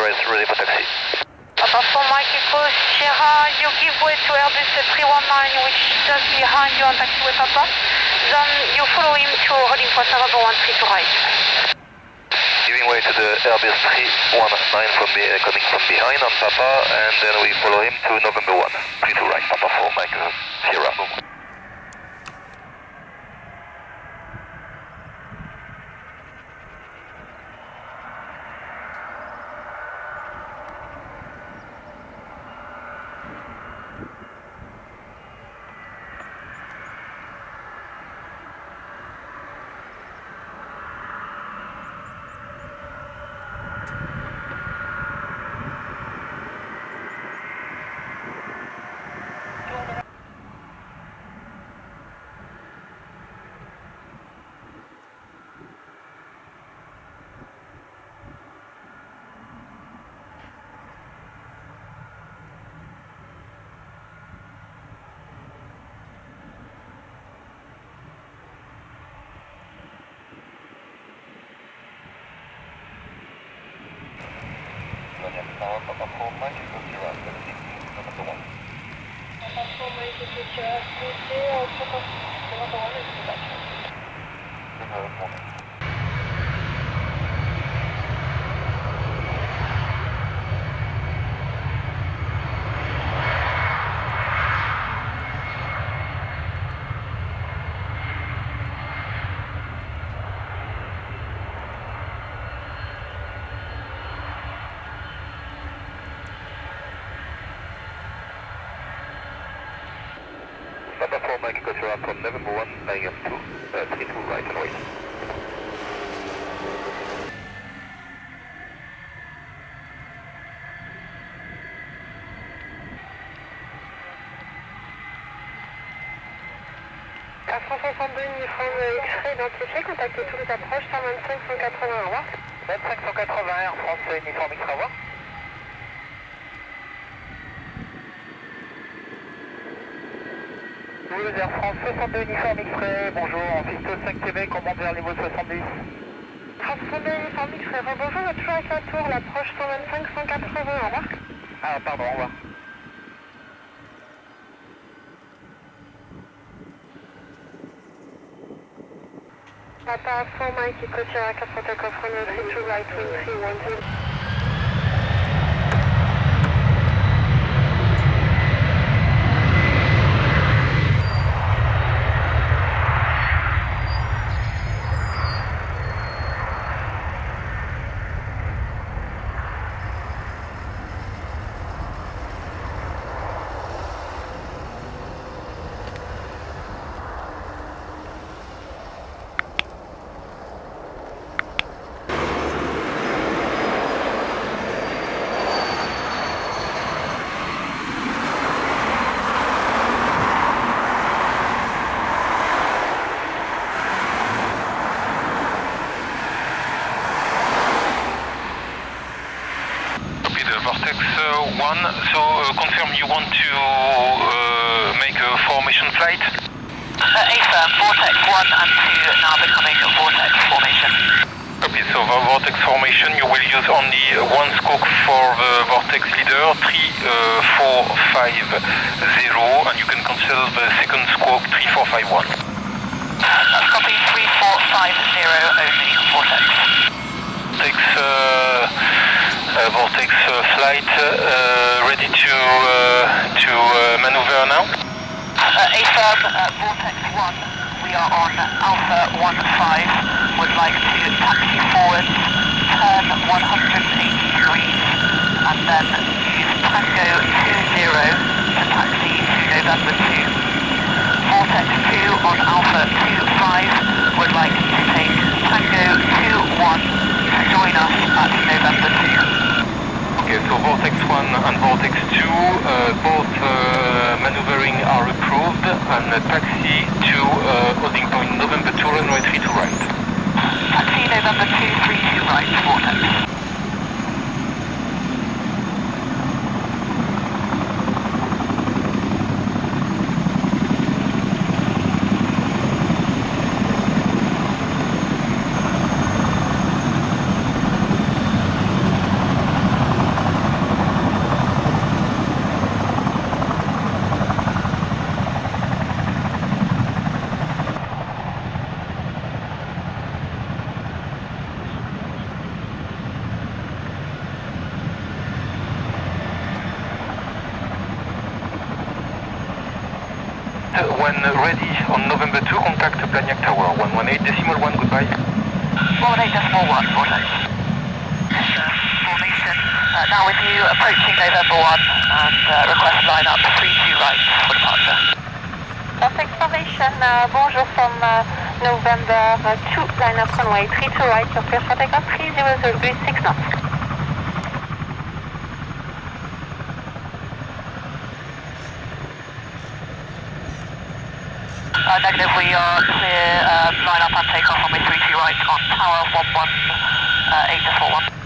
is ready for taxi. Papa 4 Mike Echo Sierra, you give way to Airbus 319 which is just behind you on taxiway Papa. Then you follow him to holding for November 13 to right. Giving way to the Airbus 319 coming from behind on Papa, and then we follow him to November 1, 3 to right, Papa 4 Mike Sierra. Papa 4 Mike Echo Sierra, 17, November 1. Papa 4 Mike Echo Sierra, November 1 is dispatch. Good morning. Papa 4 Mike Echo Sierra from November 1, IM 32 right and wait. À 162 uniforme X-ray identifié, contactez Toulouse approche 125 180, au revoir. 25 180 Air France uniforme X-ray, au revoir. Toulouse Air France 62 uniforme X-ray, bonjour, en piste 5 Québec, on monte vers niveau 70. 62 uniforme X-ray, rebonjour, on est toujours avec la tour, l'approche 125 180, au revoir. Ah pardon, au revoir. Papa 4 Mike Echo Sierra 4 takeoff runway 32 right wind 310. Vortex 1, so confirm you want to make a formation flight? A-firm, Vortex 1 and 2 now becoming Vortex formation. Copy, so the Vortex formation you will use only one squawk for the Vortex leader, 3450, and you can cancel the second squawk 3451. That's copy 3450 only, Vortex. Vortex flight ready to maneuver now? A-firm, Vortex 1, we are on Alpha 15, would like to taxi forward, turn 180 degrees, and then use Tango 20 to taxi to November 2. Vortex 2 on Alpha 25 would like to take Tango 21 to join us at November 2. Okay, so Vortex 1 and Vortex 2, both maneuvering are approved, and taxi to holding point November 2, runway 32 right. Taxi November 232 right, Vortex. when ready on November 2, contact Blagnac Tower, 118.1, goodbye. 118.1, roger. Formation, now with you approaching November 1 and request line up 32 right for departure. Perfect formation, bonjour from November 2, line up runway 32 right, your clear for takeoff 300 degrees 6 knots. Negative, we are clear, line up and take off runway 32 right on tower 118.41.